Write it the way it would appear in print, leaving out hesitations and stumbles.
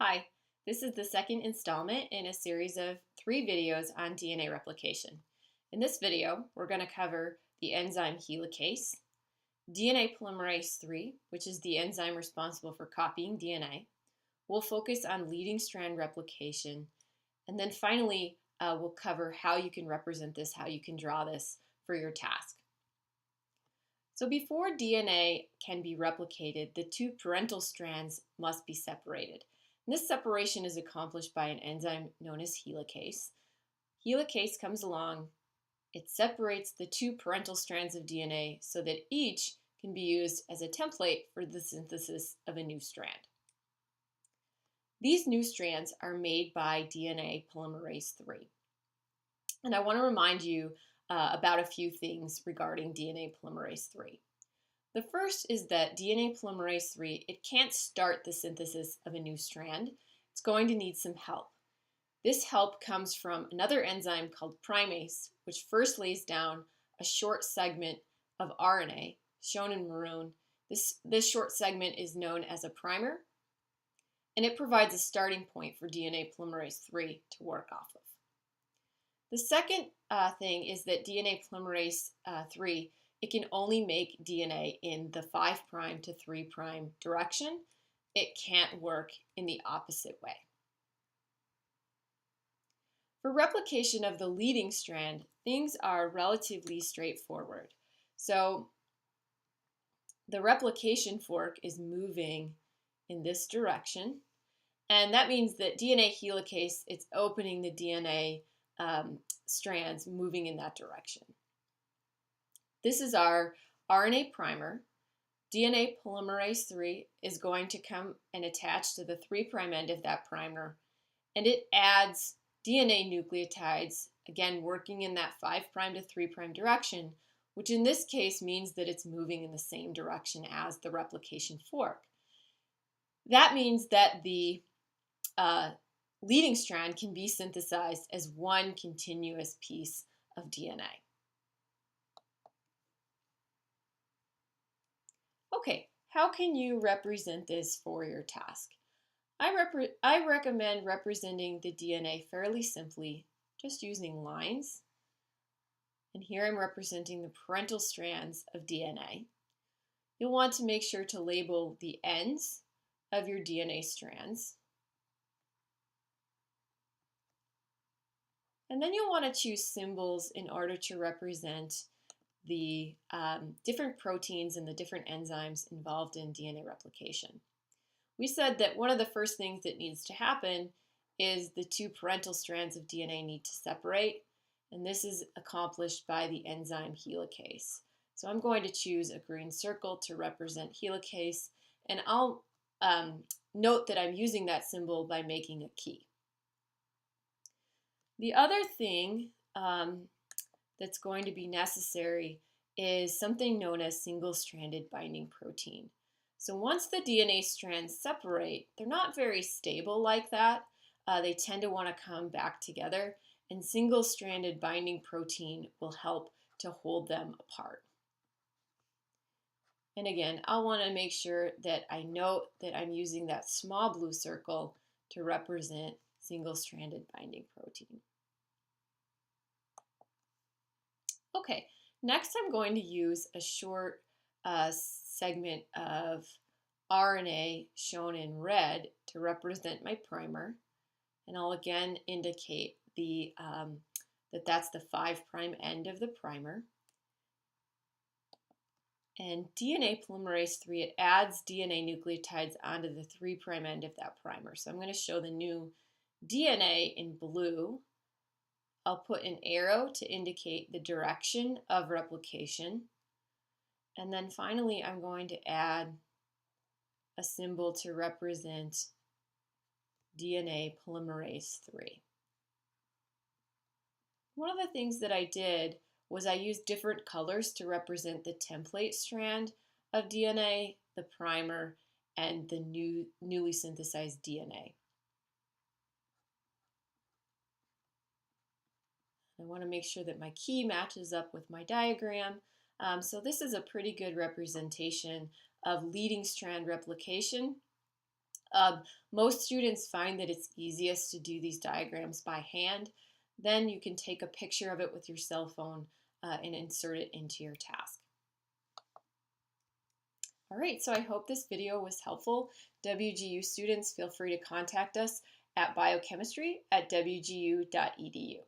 Hi, this is the second installment in a series of 3 videos on DNA replication. In this video, we're going to cover the enzyme helicase, DNA polymerase III, which is the enzyme responsible for copying DNA. We'll focus on leading strand replication, and then finally, we'll cover how you can represent this, how you can draw this for your task. So before DNA can be replicated, the two parental strands must be separated. And this separation is accomplished by an enzyme known as helicase. Helicase comes along, it separates the two parental strands of DNA so that each can be used as a template for the synthesis of a new strand. These new strands are made by DNA polymerase III. And I want to remind you about a few things regarding DNA polymerase III. The first is that DNA polymerase III, it can't start the synthesis of a new strand. It's going to need some help. This help comes from another enzyme called primase, which first lays down a short segment of RNA, shown in maroon. This short segment is known as a primer, and it provides a starting point for DNA polymerase III to work off of. The second thing is that DNA polymerase III, it can only make DNA in the 5' to 3' direction. It can't work in the opposite way. For replication of the leading strand, things are relatively straightforward. So the replication fork is moving in this direction, and that means that DNA helicase, it's opening the DNA strands moving in that direction. This is our RNA primer. DNA polymerase III is going to come and attach to the 3' end of that primer, and it adds DNA nucleotides, again working in that 5' to 3' direction, which in this case means that it's moving in the same direction as the replication fork. That means that the leading strand can be synthesized as one continuous piece of DNA. Okay, how can you represent this for your task? I recommend representing the DNA fairly simply, just using lines. And here I'm representing the parental strands of DNA. You'll want to make sure to label the ends of your DNA strands. And then you'll want to choose symbols in order to represent the different proteins and the different enzymes involved in DNA replication. We said that one of the first things that needs to happen is the two parental strands of DNA need to separate, and this is accomplished by the enzyme helicase. So I'm going to choose a green circle to represent helicase, and I'll note that I'm using that symbol by making a key. The other thing that's going to be necessary is something known as single-stranded binding protein. So once the DNA strands separate, they're not very stable like that. They tend to want to come back together, and single-stranded binding protein will help to hold them apart. And again, I'll want to make sure that I note that I'm using that small blue circle to represent single-stranded binding protein. Okay, next I'm going to use a short segment of RNA shown in red to represent my primer, and I'll again indicate that that's the 5' end of the primer. And DNA polymerase III, it adds DNA nucleotides onto the 3' end of that primer. So I'm going to show the new DNA in blue. I'll put an arrow to indicate the direction of replication. And then finally, I'm going to add a symbol to represent DNA polymerase III. One of the things that I did was I used different colors to represent the template strand of DNA, the primer, and the newly synthesized DNA. I want to make sure that my key matches up with my diagram. So this is a pretty good representation of leading strand replication Most students find that it's easiest to do these diagrams by hand. Then you can take a picture of it with your cell phone and insert it into your task. All right, so I hope this video was helpful. WGU students, feel free to contact us at biochemistry@wgu.edu.